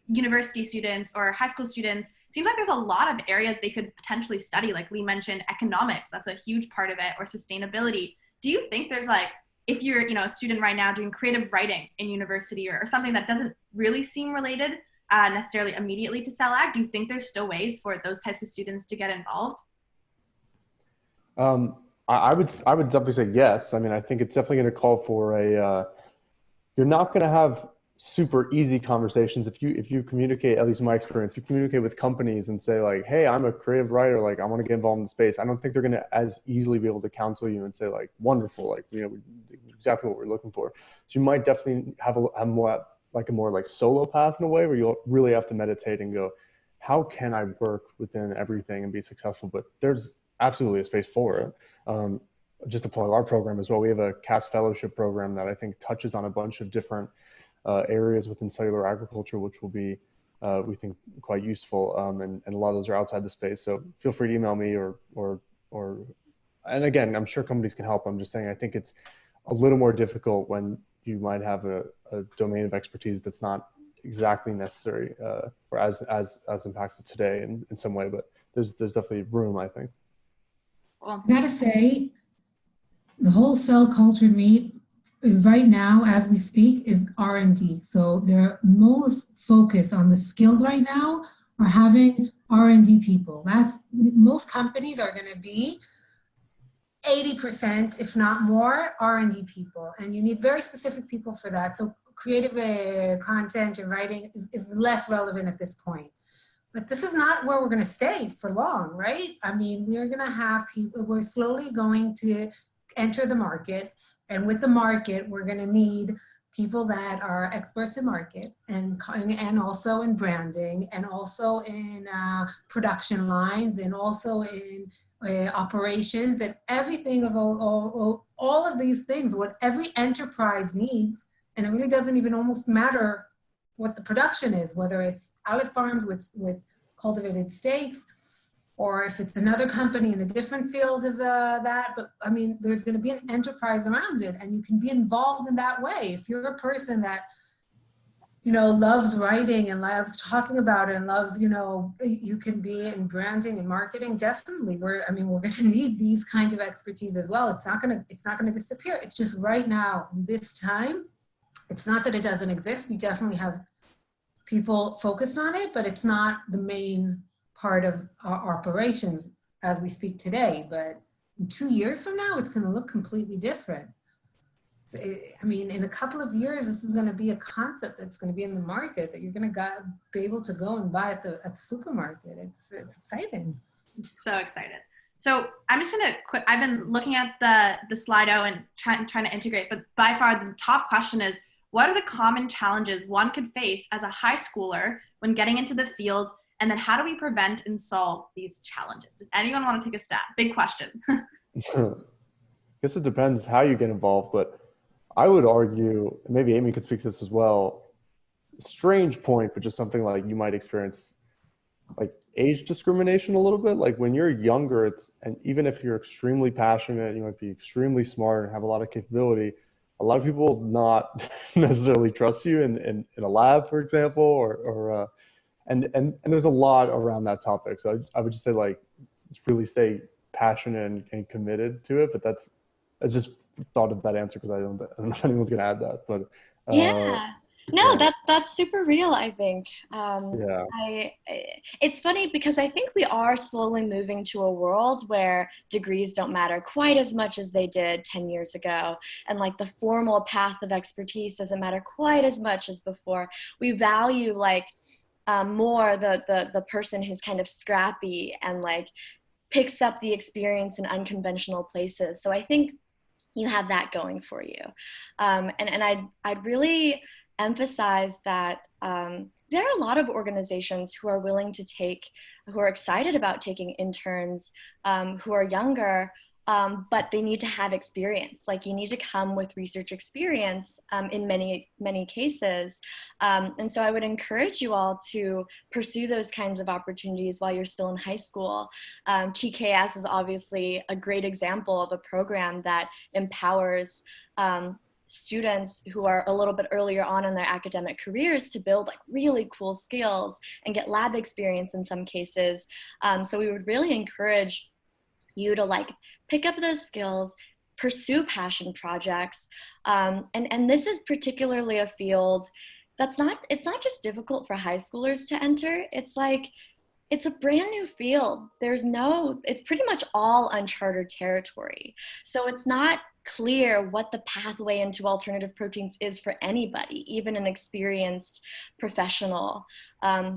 university students or high school students, it seems like there's a lot of areas they could potentially study, like Lee mentioned, economics, that's a huge part of it, or sustainability. Do you think there's if you're, a student right now doing creative writing in university or something that doesn't really seem related necessarily immediately to CellAg, do you think there's still ways for those types of students to get involved? I would definitely say yes. I mean, I think it's definitely going to call for you're not going to have super easy conversations if you communicate, at least in my experience, if you communicate with companies and say like, hey, I'm a creative writer, like I want to get involved in the space. I don't think they're going to as easily be able to counsel you and say like, wonderful, like, exactly what we're looking for. So you might definitely have a more solo path in a way where you'll really have to meditate and go, how can I work within everything and be successful? But there's absolutely a space for it. Just to plug our program as well, we have a CAS fellowship program that I think touches on a bunch of different areas within cellular agriculture, which will be, we think, quite useful. And a lot of those are outside the space. So feel free to email me and again, I'm sure companies can help. I'm just saying, I think it's a little more difficult when you might have a domain of expertise that's not exactly necessary or as impactful today in some way, but there's definitely room, I think. Cool. I gotta say, the whole cell cultured meat is right now, as we speak, is R&D. So they're most focused on the skills right now are having R&D people. Most companies are gonna be 80%, if not more, R&D people. And you need very specific people for that. So creative content and writing is less relevant at this point. But this is not where we're going to stay for long, right? I mean, we're going to have people, we're slowly going to enter the market. And with the market, we're going to need people that are experts in market and also in branding and also in production lines and also in operations and everything of all of these things, what every enterprise needs. And it really doesn't even almost matter what the production is, whether it's Olive Farms with cultivated steaks, or if it's another company in a different field of that. But I mean, there's going to be an enterprise around it, and you can be involved in that way. If you're a person that, you know, loves writing and loves talking about it and loves, you know, you can be in branding and marketing. Definitely, we're going to need these kinds of expertise as well. It's not going to disappear. It's just right now, this time. It's not that it doesn't exist. We definitely have people focused on it, but it's not the main part of our operations as we speak today. But 2 years from now, it's going to look completely different. So, I mean, in a couple of years, this is going to be a concept that's going to be in the market that you're going to be able to go and buy at the supermarket. It's exciting. I'm so excited. So I'm just going to I've been looking at the Slido and trying to integrate, but by far the top question is, what are the common challenges one could face as a high schooler when getting into the field? And then how do we prevent and solve these challenges? Does anyone want to take a stab? Big question. I guess it depends how you get involved, but I would argue, maybe Amy could speak to this as well, strange point, but just something like you might experience like age discrimination a little bit. Like when you're younger, and even if you're extremely passionate, you might be extremely smart and have a lot of capability, a lot of people will not necessarily trust you in a lab, for example, and there's a lot around that topic. So I would just say, like, just really stay passionate and committed to it. But I just thought of that answer because I don't know if anyone's gonna add that. But yeah. No, yeah. that's super real, I think. Yeah. It's funny because I think we are slowly moving to a world where degrees don't matter quite as much as they did 10 years ago. And like the formal path of expertise doesn't matter quite as much as before. We value like more the person who's kind of scrappy and like picks up the experience in unconventional places. So I think you have that going for you. And I'd really emphasize that there are a lot of organizations who are willing to who are excited about taking interns who are younger, but they need to have experience. Like you need to come with research experience in many, many cases. And so I would encourage you all to pursue those kinds of opportunities while you're still in high school. CAS is obviously a great example of a program that empowers students who are a little bit earlier on in their academic careers to build like really cool skills and get lab experience in some cases. So we would really encourage you to like pick up those skills, pursue passion projects. And this is particularly a field it's not just difficult for high schoolers to enter. It's a brand new field. It's pretty much all uncharted territory. So it's not clear what the pathway into alternative proteins is for anybody, even an experienced professional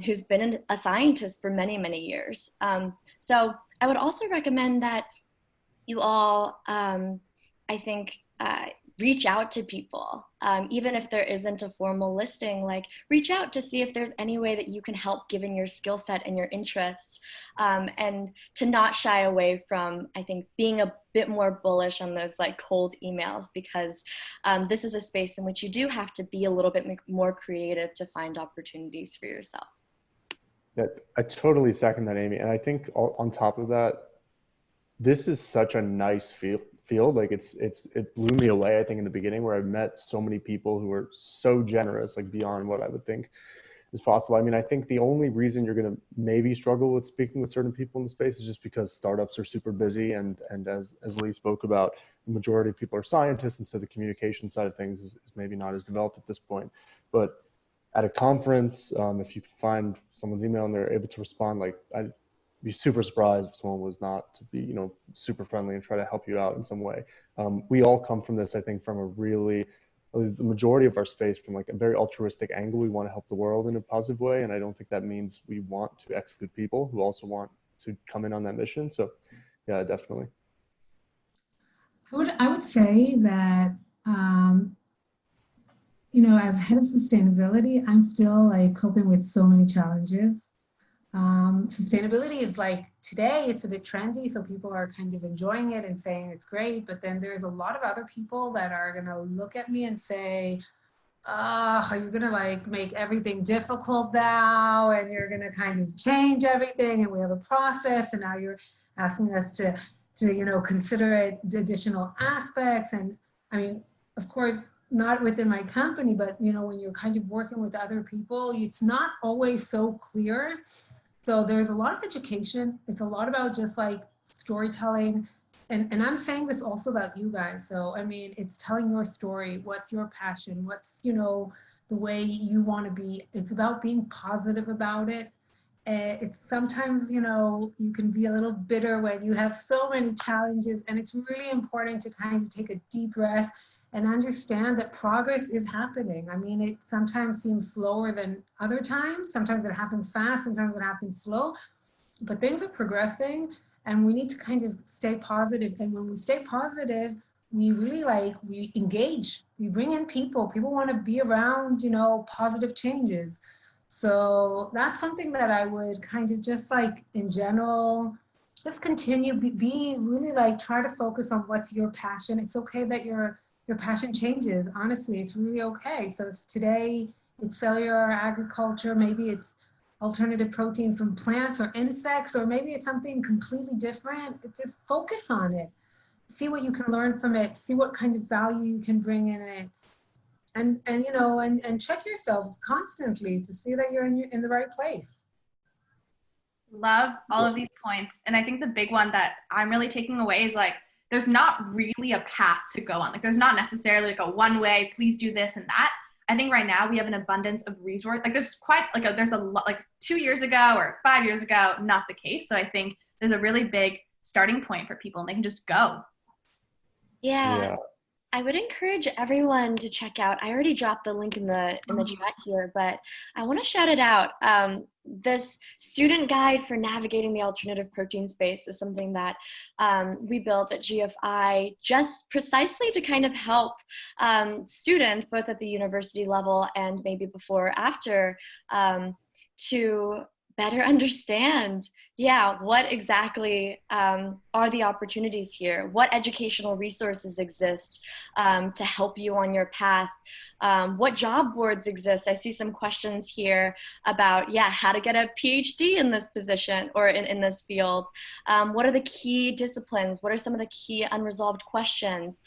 who's been a scientist for many, many years. So I would also recommend that you all, I think, reach out to people, even if there isn't a formal listing, like reach out to see if there's any way that you can help given your skill set and your interests, and to not shy away from, I think, being a bit more bullish on those like cold emails, because this is a space in which you do have to be a little bit more creative to find opportunities for yourself. Yeah, I totally second that, Amy. And I think on top of that, this is such a nice field. Like it blew me away, I think, in the beginning, where I met so many people who were so generous, like beyond what I would think. as possible. I mean, I think the only reason you're going to maybe struggle with speaking with certain people in the space is just because startups are super busy, and as Lee spoke about, the majority of people are scientists, and so the communication side of things is maybe not as developed at this point. But at a conference, if you find someone's email and they're able to respond, like, I'd be super surprised if someone was not to be, you know, super friendly and try to help you out in some way. We all come from this, I think, from a really, the majority of our space, from like a very altruistic angle. We want to help the world in a positive way, and I don't think that means we want to exclude people who also want to come in on that mission. So yeah, definitely. I would say that, you know, as head of sustainability, I'm still like coping with so many challenges. Sustainability is like, today it's a bit trendy, so people are kind of enjoying it and saying it's great, but then there's a lot of other people that are gonna look at me and say, are you gonna like make everything difficult now, and you're gonna kind of change everything, and we have a process, and now you're asking us to you know, consider it additional aspects. And I mean, of course, not within my company, but you know, when you're kind of working with other people, it's not always so clear. So there's a lot of education. It's a lot about just like storytelling. And I'm saying this also about you guys. So, I mean, it's telling your story. What's your passion? What's, you know, the way you want to be. It's about being positive about it. It's sometimes, you know, you can be a little bitter when you have so many challenges, and it's really important to kind of take a deep breath and understand that progress is happening. I mean, it sometimes seems slower than other times. Sometimes it happens fast, sometimes it happens slow, but things are progressing, and we need to kind of stay positive. And when we stay positive, we really we engage, we bring in people. People want to be around, you know, positive changes. So that's something that I would kind of just like in general, just continue, be really like, try to focus on what's your passion. It's okay that your passion changes. Honestly, it's really okay. So if today it's cellular agriculture, maybe it's alternative proteins from plants or insects, or maybe it's something completely different. Just focus on it. See what you can learn from it. See what kind of value you can bring in it. And you know, and check yourselves constantly to see that you're in the right place. Love all of these points. And I think the big one that I'm really taking away is like, there's not really a path to go on. Like, there's not necessarily like a one way, please do this and that. I think right now we have an abundance of resources. Like, there's quite like there's a lot, like 2 years ago or 5 years ago, not the case. So I think there's a really big starting point for people, and they can just go. Yeah. I would encourage everyone to check out. I already dropped the link in the chat here, but I want to shout it out. This student guide for navigating the alternative protein space is something that we built at GFI just precisely to kind of help students, both at the university level and maybe before or after, to better understand, what exactly are the opportunities here? What educational resources exist to help you on your path? What job boards exist? I see some questions here about, how to get a PhD in this position or in this field. What are the key disciplines? What are some of the key unresolved questions?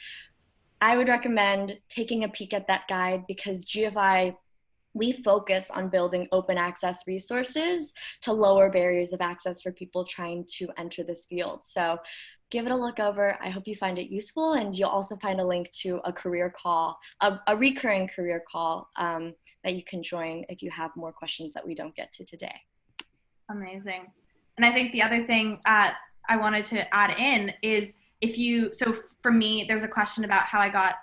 I would recommend taking a peek at that guide, because GFI, we focus on building open access resources to lower barriers of access for people trying to enter this field. So give it a look over. I hope you find it useful, and you'll also find a link to a career call, a recurring career call that you can join if you have more questions that we don't get to today. Amazing. And I think the other thing I wanted to add in is so for me, there was a question about how I got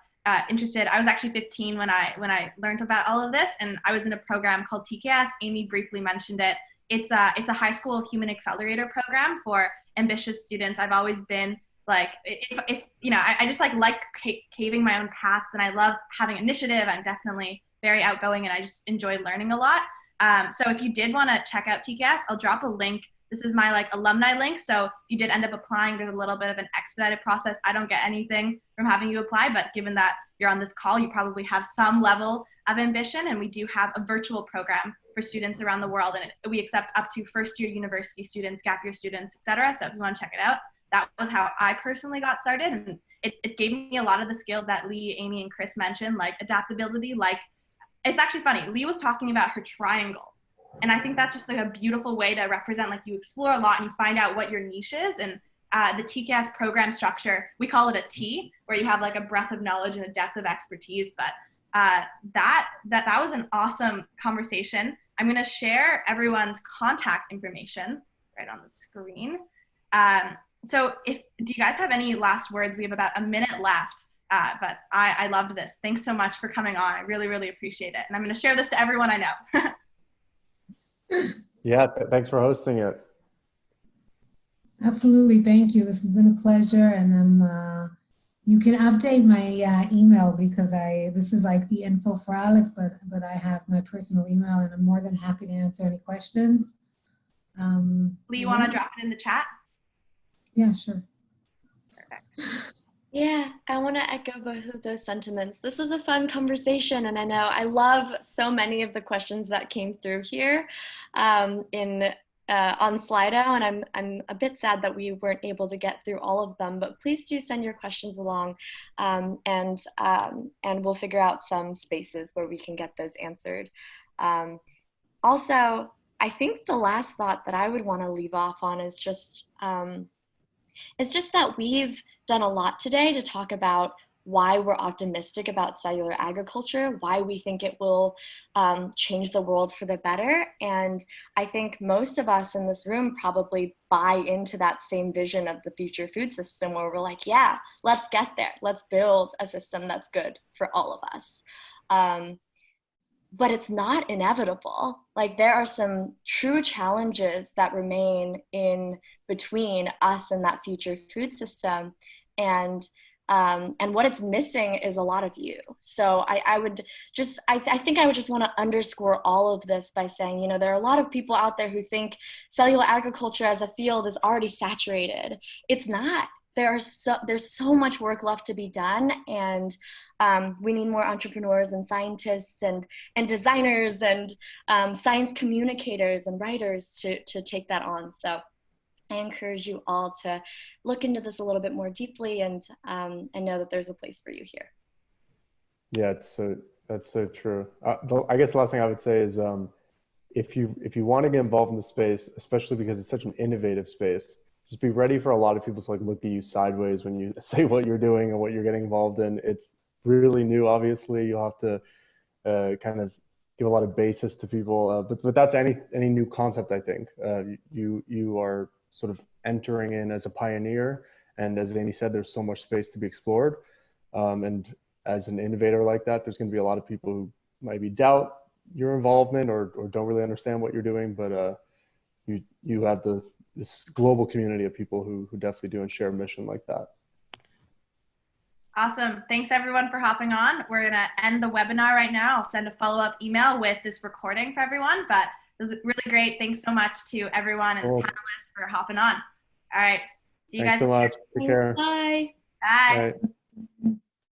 interested. I was actually 15 when I learned about all of this, and I was in a program called CAS. Amy briefly mentioned it. It's a high school human accelerator program for ambitious students. I've always been like, if you know, I just like caving my own paths, and I love having initiative. I'm definitely very outgoing, and I just enjoy learning a lot. So if you did want to check out TCAS, I'll drop a link. This is my like alumni link. So if you did end up applying, there's a little bit of an expedited process. I don't get anything from having you apply, but given that you're on this call, you probably have some level of ambition. And we do have a virtual program for students around the world. And we accept up to first-year university students, gap year students, et cetera. So if you want to check it out, that was how I personally got started. And it gave me a lot of the skills that Lee, Amy, and Chris mentioned, like adaptability. Like, it's actually funny. Lee was talking about her triangle. And I think that's just like a beautiful way to represent, like you explore a lot and you find out what your niche is. And the TCAS program structure, we call it a T, where you have like a breadth of knowledge and a depth of expertise. But that was an awesome conversation. I'm going to share everyone's contact information right on the screen. So do you guys have any last words? We have about a minute left, but I loved this. Thanks so much for coming on. I really, really appreciate it. And I'm going to share this to everyone I know. Yeah, thanks for hosting it. Absolutely, thank you. This has been a pleasure, and you can update my email because this is like the info for Aleph, but I have my personal email, and I'm more than happy to answer any questions. Lee, you want to drop it in the chat? Yeah, sure. Perfect. Yeah, I want to echo both of those sentiments. This was a fun conversation, and I know I love so many of the questions that came through here on Slido, and I'm a bit sad that we weren't able to get through all of them. But please do send your questions along, and we'll figure out some spaces where we can get those answered. Also, I think the last thought that I would want to leave off on is just it's just that we've done a lot today to talk about why we're optimistic about cellular agriculture, why we think it will change the world for the better. And I think most of us in this room probably buy into that same vision of the future food system where we're like, yeah, let's get there. Let's build a system that's good for all of us. But it's not inevitable. Like there are some true challenges that remain in between us and that future food system. And what it's missing is a lot of you. So I think I would just want to underscore all of this by saying, you know, there are a lot of people out there who think cellular agriculture as a field is already saturated. It's not. There's so much work left to be done, and we need more entrepreneurs and scientists and designers and science communicators and writers to take that on. So I encourage you all to look into this a little bit more deeply and know that there's a place for you here. Yeah, that's so true. I guess the last thing I would say is if you want to get involved in the space, especially because it's such an innovative space, just be ready for a lot of people to like look at you sideways when you say what you're doing and what you're getting involved in. It's really new, obviously. You'll have to kind of give a lot of basis to people, but that's any new concept. I think you are sort of entering in as a pioneer, and as Amy said, there's so much space to be explored. And as an innovator like that, there's going to be a lot of people who maybe doubt your involvement or don't really understand what you're doing, but you have this global community of people who definitely do and share a mission like that. Awesome. Thanks everyone for hopping on. We're going to end the webinar right now. I'll send a follow-up email with this recording for everyone, but it was really great. Thanks so much to everyone and the panelists for hopping on. All right. See you guys. Thanks so much. Take care. Bye. Bye. Bye.